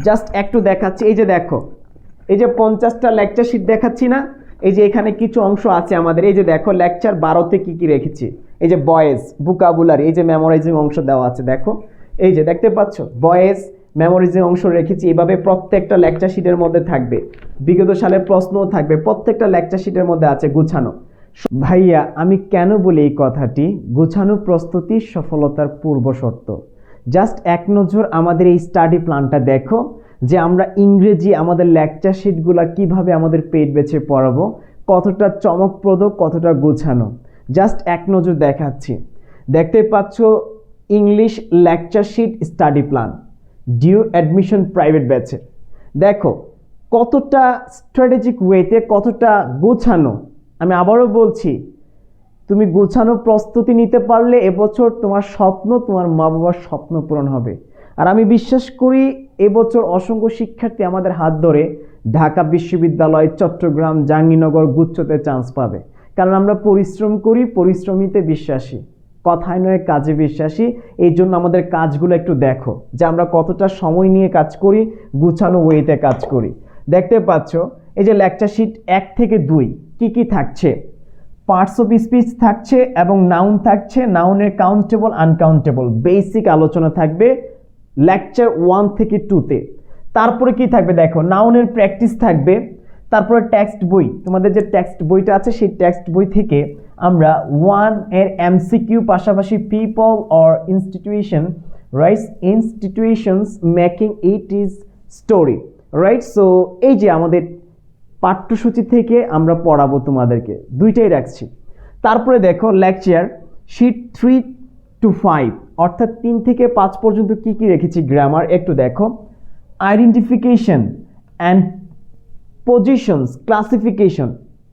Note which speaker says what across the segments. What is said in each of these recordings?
Speaker 1: Just একটু দেখাচ্ছি, এই যে দেখো, এই যে 50টা লেকচার শিট দেখাচ্ছি না, এই যে এখানে কিছু অংশ আছে আমাদের, এই যে দেখো লেকচার 12তে কি কি রেখেছি, এই যে বয়েজ ভোকাবুলারি, এই যে মেমোরাইজিং অংশ দেওয়া আছে, দেখো এই যে দেখতে পাচ্ছ বয়েজ মেমোরাইজিং অংশ রেখেছি। এইভাবে প্রত্যেকটা লেকচার শিটের মধ্যে থাকবে, বিগত সালের প্রশ্নও থাকবে, প্রত্যেকটা লেকচার শিটের মধ্যে আছে গুছানো। ভাইয়া আমি কেন বলি এই কথাটি, গুছানো প্রস্তুতি সফলতার পূর্ব শর্ত। জাস্ট এক নজর আমাদের এই স্টাডি প্ল্যানটা দেখো, যে আমরা ইংরেজি আমাদের লেকচার শিটগুলো কিভাবে আমাদের পেট বেছে পড়াবো, কতটা চমকপ্রদ, কতটা গোছানো। জাস্ট এক নজর দেখাচ্ছি, দেখতে পাচ্ছ English lecture sheet study plan due admission private ব্যাচে। দেখো কতটা স্ট্র্যাটেজিক ওয়েতে, কতটা গোছানো। আমি আবারও বলছি, তুমি গোছানো প্রস্তুতি নিতে পারলে এবছর তোমার স্বপ্ন, তোমার মা বাবার স্বপ্ন পূরণ হবে। আর আমি বিশ্বাস করি এবছর অসংখ্য শিক্ষার্থী আমাদের হাত ধরে ঢাকা বিশ্ববিদ্যালয়, চট্টগ্রাম, জাহাঙ্গীরনগর গুচ্ছতে চান্স পাবে। কারণ আমরা পরিশ্রম করি, পরিশ্রমীতে বিশ্বাসী, কথায় নয় কাজে বিশ্বাসী। এই জন্য আমাদের কাজগুলো একটু দেখো, যে আমরা কতটা সময় নিয়ে কাজ করি, গুছানো ওয়েতে কাজ করি। দেখতে পাচ্ছ এই যে লেকচার শিট 1 থেকে 2 কি কি থাকছে, পার্টস অফ স্পিচ থাকছে এবং নাউন থাকছে, নাউনের কাউন্টেবল আনকাউন্টেবল বেসিক আলোচনা থাকবে লেকচার 1 থেকে 2তে। তারপরে কি থাকবে দেখো, নাউনের প্র্যাকটিস থাকবে। তারপরে টেক্সট বই, তোমাদের যে টেক্সট বইটা আছে সেই টেক্সট বই থেকে আমরা 1 এর এমসিকিউ, পাশাপাশি people or institution, right, institutions making it is story, right. So এই যে আমাদের পাঠ্যসূচি থেকে আমরা পড়াবো তোমাদেরকে, দুইটাই রাখছি। তারপরে দেখো লেকচার শিট 3 to 5 অর্থাৎ 3 থেকে 5 পর্যন্ত কি কি রেখেছি গ্রামার একটু দেখো। আইডেন্টিফিকেশন অ্যান্ড পজিশনস, ক্লাসিফিকেশন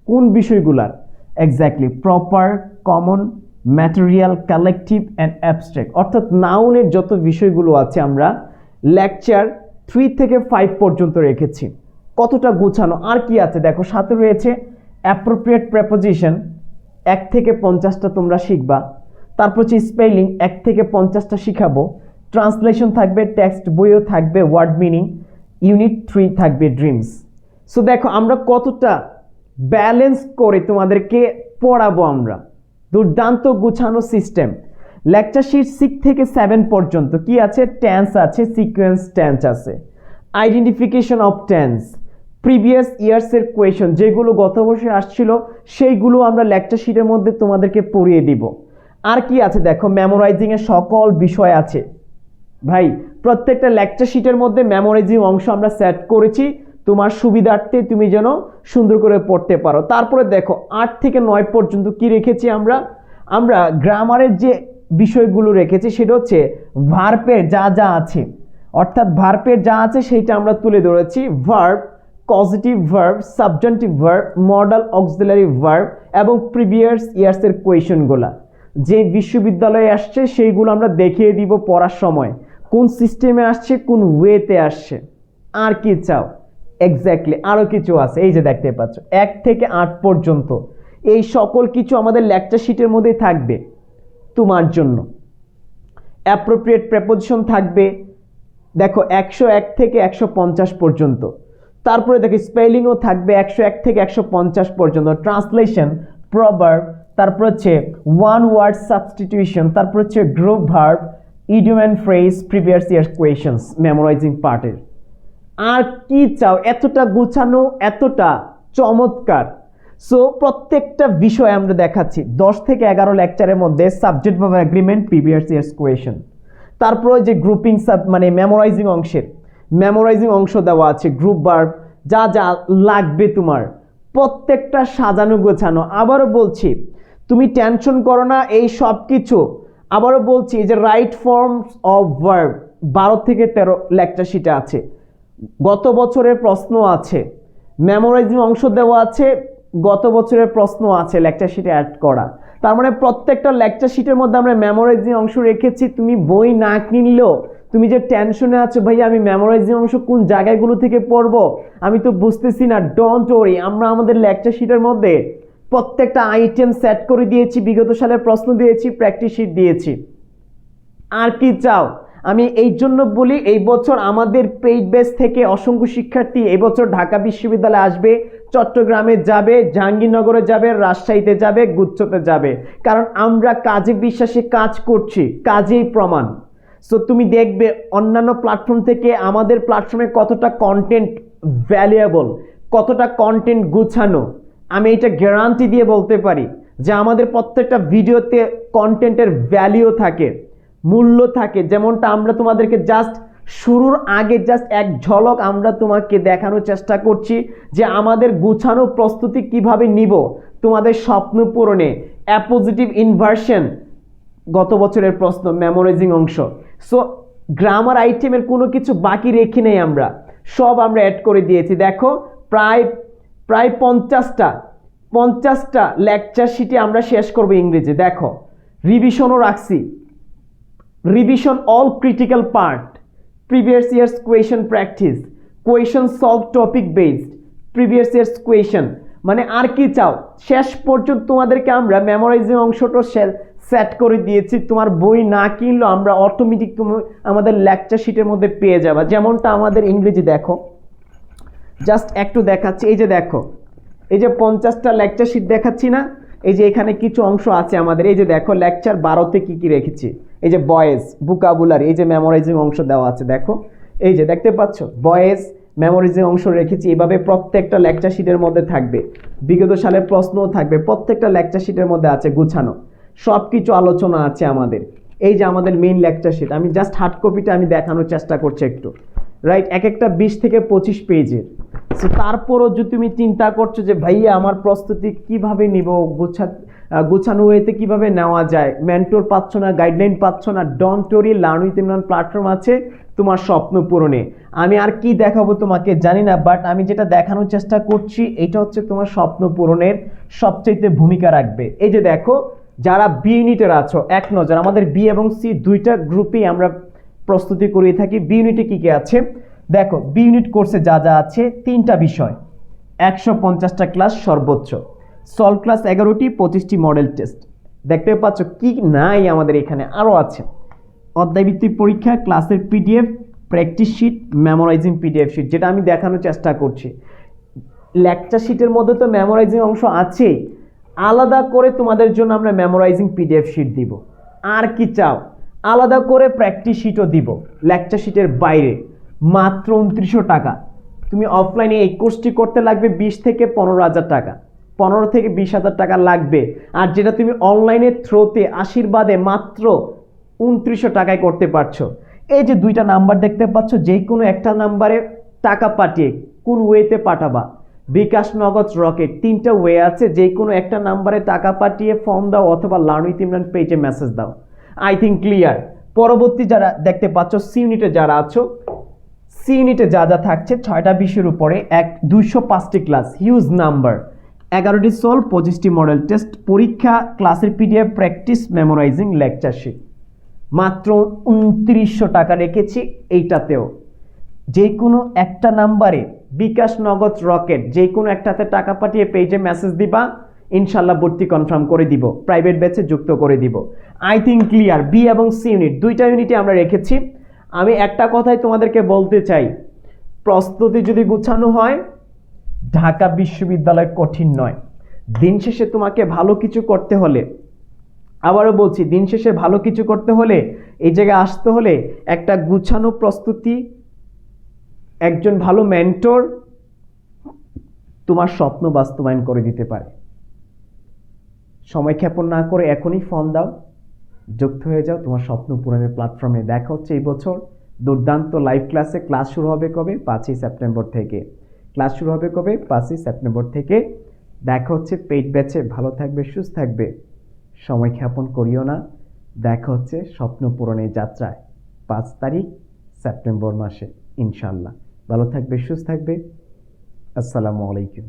Speaker 1: কোন বিষয়গুলার, exactly proper, common, material, collective and abstract, অর্থাৎ নাউনের যত বিষয়গুলো আছে আমরা লেকচার 3 থেকে 5 পর্যন্ত রেখেছি। কতটা গোছানো। আর কি আছে দেখো, সাথে রয়েছে অ্যাপ্রোপ্রিয়েট প্রেপোজিশন, 1 থেকে 50টা তোমরা শিখবা। তারপর হচ্ছে স্পেলিং, 1 থেকে 50টা শিখাবো। ট্রান্সলেশন থাকবে, টেক্সট বইও থাকবে, ওয়ার্ড মিনিং, ইউনিট 3 থাকবে ড্রিমস। সো দেখো আমরা কতটা ব্যালেন্স করে তোমাদেরকে পড়াবো আমরা, দুর্দান্ত গুছানো সিস্টেম। লেকচার শিট 6 থেকে 7 পর্যন্ত কি আছে, টেন্স আছে, সিকোয়েন্স টেন্স আছে, আইডেন্টিফিকেশন অফ টেন্স, প্রিভিয়াস ইয়ার্সের কোয়েশন যেগুলো গত বছর আসছিল সেইগুলো আমরা লেকচার শিটের মধ্যে তোমাদেরকে পড়িয়ে দিব। আর কি আছে দেখো, মেমোরাইজিং এর সকল বিষয় আছে ভাই। প্রত্যেকটা লেকচার শিটের মধ্যে মেমোরাইজিং অংশ আমরা সেট করেছি তোমার সুবিধার্থে, তুমি যেন সুন্দর করে পড়তে পারো। তারপরে দেখো 8 থেকে 9 পর্যন্ত কি রেখেছি আমরা গ্রামারের যে বিষয়গুলো রেখেছি সেটা হচ্ছে ভার্বের যা যা আছে, অর্থাৎ ভার্বের যা আছে সেইটা আমরা তুলে ধরেছি। Verb, positive verb, subjunctive verb, modal auxiliary verb এবং প্রিভিয়াস ইয়ার্সের কোয়েশনগুলা যে বিশ্ববিদ্যালয়ে আসছে সেইগুলো আমরা দেখিয়ে দিব পড়ার সময়, কোন সিস্টেমে আসছে, কোন ওয়েতে আসছে। আর কি চাও, এক্স্যাক্টলি আরও কিছু আছে, এই যে দেখতে পাচ্ছ 1 থেকে 8 পর্যন্ত এই সকল কিছু আমাদের লেকচার শিটের মধ্যেই থাকবে তোমার জন্য। অ্যাপ্রোপ্রিয়েট প্রেপোজিশন থাকবে দেখো 101 থেকে 150 পর্যন্ত। তারপরে দেখো স্পেলিংও থাকবে 101 থেকে 150 পর্যন্ত। ট্রান্সলেশন, প্রভার্ব, তারপর হচ্ছে ওয়ান ওয়ার্ড সাবস্টিটিউশন, তারপর হচ্ছে group verb, idiom and phrase, previous year questions memorising পার্টের। আর কি চাও, এতটা গোছানো, এতটা চমৎকার। সো প্রত্যেকটা বিষয় আমরা দেখাচ্ছি 10 থেকে 11 লেকচারের মধ্যে subject verb agreement, previous years question. তারপরে যে গ্রুপিং মানে মেমোরাইজিং অংশের মেমোরাইজিং অংশ দেওয়া আছে, গ্রুপ ভার্ব, যা যা লাগবে তোমার প্রত্যেকটা সাজানো গোছানো। আবারও বলছি তুমি টেনশন করো না, এই সব কিছু আবারও বলছি যে রাইট ফর্মস অফ ভার্ব 12 থেকে 13 লেকচার শিটে আছে। গত বছরের প্রশ্ন আছে, মেমোরাইজিং অংশ দেওয়া আছে, গত বছরের প্রশ্ন আছে লেকচার শিটে অ্যাড করা। তার মানে প্রত্যেকটা লেকচার শিটের মধ্যে আমরা মেমোরাইজিং অংশ রেখেছি। তুমি বই না কিনলেও তুমি যে টেনশনে আছো ভাই আমি মেমোরাইজিং অংশ কোন জায়গাগুলো থেকে পড়বো আমি তো বুঝতেছি না, ডোন্ট ওয়ারি, আমরা আমাদের লেকচার শিটের মধ্যে প্রত্যেকটা আইটেম সেট করে দিয়েছি, বিগত সালের প্রশ্ন দিয়েছি, প্র্যাকটিস শিট দিয়েছি। আর কি চাও, আমি এই জন্য বলি এই বছর আমাদের পেইড ব্যাচ থেকে অসংখ্য শিক্ষার্থী এই বছর ঢাকা বিশ্ববিদ্যালয়ে আসবে, চট্টগ্রামে যাবে, জাহাঙ্গীরনগরে যাবে, রাজশাহীতে যাবে, গুচ্ছতে যাবে, কারণ আমরা কাজে বিশ্বাসে কাজ করছি, কাজেই প্রমাণ। সো তুমি দেখবে অন্যান্য প্ল্যাটফর্ম থেকে আমাদের প্ল্যাটফর্মে কতটা কন্টেন্ট ভ্যালুয়েবল, কতটা কন্টেন্ট গুছানো। আমি এটা গ্যারান্টি দিয়ে বলতে পারি যে আমাদের প্রত্যেকটা ভিডিওতে কন্টেন্টের ভ্যালু থাকে, মূল্য থাকে। যেমনটা আমরা তোমাদেরকে জাস্ট শুরুর আগে জাস্ট এক ঝলক আমরা তোমাকে দেখানোর চেষ্টা করছি যে আমাদের গুছানো প্রস্তুতি কিভাবে নিব তোমাদের স্বপ্ন পূরণে। অ্যাপোজিটিভ ইনভার্সন গত বছরের প্রশ্ন, মেমোরাইজিং অংশ। সো গ্রামার আইটেমের কোনো কিছু বাকি রেখে নেই, আমরা সব আমরা অ্যাড করে দিয়েছি। দেখো প্রায় 50টা লেকচার শিটে আমরা শেষ করবো ইংরেজি। দেখো রিভিশনও রাখছি, revision all critical part, previous years question practice, question solve topic based, previous years question, মানে আর কি চাও। শেষ পর্যন্ত তোমাদেরকে আমরা মেমোরাইজিং অংশটা সেট করে দিয়েছি। তোমার বই না কিনলেও আমরা অটোমেটিক তুমি আমাদের লেকচার শিটের মধ্যে পেয়ে যাবা। যেমনটা আমাদের ইংরেজি দেখো, জাস্ট একটু দেখাচ্ছি। এই যে দেখো, এই যে 50টা লেকচার শিট দেখাচ্ছি না, এই যে এখানে কিছু অংশ আছে আমাদের। এই যে দেখো লেকচার 12তে কি কি রেখেছি। এই যে বয়েজ, ভোকাবুলারি, এই যে মেমোরাইজিং অংশ দেওয়া আছে। দেখো এই যে দেখতে পাচ্ছ বয়েজ মেমোরাইজিং অংশ রেখেছি। এইভাবে প্রত্যেকটা লেকচার শিটের মধ্যে থাকবে, বিগত সালের প্রশ্নও থাকবে, প্রত্যেকটা লেকচার শিটের মধ্যে আছে গুছানো, সব কিছু আলোচনা আছে আমাদের। এই যে আমাদের মেইন লেকচার শিট, আমি জাস্ট হার্ড কপিটা আমি দেখানোর চেষ্টা করছি একটু, রাইট। এক একটা 20 থেকে 25 পেজের। সো তারপরও যদি তুমি চিন্তা করছো যে ভাইয়া আমার প্রস্তুতি কিভাবে নিব, গুছানো ওয়েতে কিভাবে নেওয়া যায়, মেন্টর পাচ্ছ না, গাইডলাইন পাচ্ছ না, don't worry, learn with Imran platform আছে তোমার স্বপ্ন পূরণে। আমি আর কি দেখাবো তোমাকে জানি না, বাট আমি যেটা দেখানোর চেষ্টা করছি এটা হচ্ছে তোমার স্বপ্ন পূরণের সবচেয়ে ভূমিকা রাখবে। এই যে দেখো যারা বি ইউনিটের আছো, এক নজর আমাদের বি এবং সি দুইটা গ্রুপেই আমরা প্রস্তুতি করিয়ে থাকি। বি ইউনিটে কী কী আছে দেখো, বি ইউনিট কোর্সে যা যা আছে 3টা বিষয়, 150টা ক্লাস সর্বোচ্চ, সলভ ক্লাস 11টি, 25টি মডেল টেস্ট। দেখতে পাচ্ছ কি নাই আমাদের এখানে, আরও আছে অধ্যায়ভিত্তিক পরীক্ষা, ক্লাসের PDF, practice sheet, memorising PDF sheet, যেটা আমি দেখানোর চেষ্টা করছি। লেকচার শিটের মধ্যে তো মেমোরাইজিং অংশ আছে, আলাদা করে তোমাদের জন্য আমরা মেমোরাইজিং পিডিএফ শিট দিব। আর কি চাও, আলাদা করে প্র্যাকটিস শিটও দিব লেকচার শিটের বাইরে, মাত্র 2900 টাকা। তুমি অফলাইনে এই কোর্সটি করতে লাগবে 20 থেকে 15,000 টাকা, 15 থেকে 20,000 টাকা লাগবে। আর যেটা তুমি অনলাইনের থ্রোতে আশীর্বাদে মাত্র 2900 টাকায় করতে পারছো। এই যে দুইটা নাম্বার দেখতে পাচ্ছ, যে কোনো একটা নাম্বারে টাকা পাঠিয়ে কোন ওয়েতে পাঠাবা, বিকাশ, নগদ, রকেট, 3টা ওয়ে আছে। যে কোনো একটা নাম্বারে টাকা পাঠিয়ে ফর্ম দাও অথবা লার্ন উইথ ইমরান পেজে মেসেজ দাও। I think clear. পরবর্তী যারা দেখতে পাচ্ছ সি ইউনিটে যারা আছো, সি ইউনিটে যা যা থাকছে 6টা বিষয়ের উপরে 205টি ক্লাস, হিউজ নাম্বার, 11টি সলভ, 25টি মডেল টেস্ট, পরীক্ষা, ক্লাসের PDF, practice, memorising, lecture sheet. মাত্র 2900 টাকা রেখেছি এইটাতেও। যে কোনো একটা নাম্বারে বিকাশ, নগদ, রকেট, যে কোনো একটাতে টাকা পাঠিয়ে পেজে মেসেজ দিবা, ইনশাল্লাহ ভর্তি কনফার্ম করে দিব, প্রাইভেট ব্যাচে যুক্ত করে দিব। I think clear. বি এবং সি ইউনিট দুইটা ইউনিটে আমরা রেখেছি। আমি একটা কথাই তোমাদেরকে বলতে চাই, প্রস্তুতি যদি গুছানো হয় ঢাকা বিশ্ববিদ্যালয় কঠিন নয়। দিন শেষে তোমাকে ভালো কিছু করতে হলে, আবারও বলছি, দিন শেষে ভালো কিছু করতে হলে, এই জায়গায় আসতে হলে একটা গুছানো প্রস্তুতি, একজন ভালো মেন্টর তোমার স্বপ্ন বাস্তবায়ন করে দিতে পারে। সময় ক্ষেপণ না করে এখনই ফোন দাও, যুক্ত হয়ে যাও তোমার স্বপ্ন পূরণের প্ল্যাটফর্মে। দেখা হচ্ছে এই বছর দুর্দান্ত লাইভ ক্লাসে। ক্লাস শুরু হবে কবে? 5ই সেপ্টেম্বর থেকে। ক্লাস শুরু হবে কবে? 5ই সেপ্টেম্বর থেকে। দেখা হচ্ছে পেইড ব্যাচে। ভালো থাকবে, সুস্থ থাকবে, সময় ক্ষেপণ করিও না। দেখা হচ্ছে স্বপ্ন পূরণের যাত্রায় 5 তারিখ সেপ্টেম্বর মাসে ইনশাল্লাহ। ভালো থাকবে, সুস্থ থাকবে। আসসালামু আলাইকুম।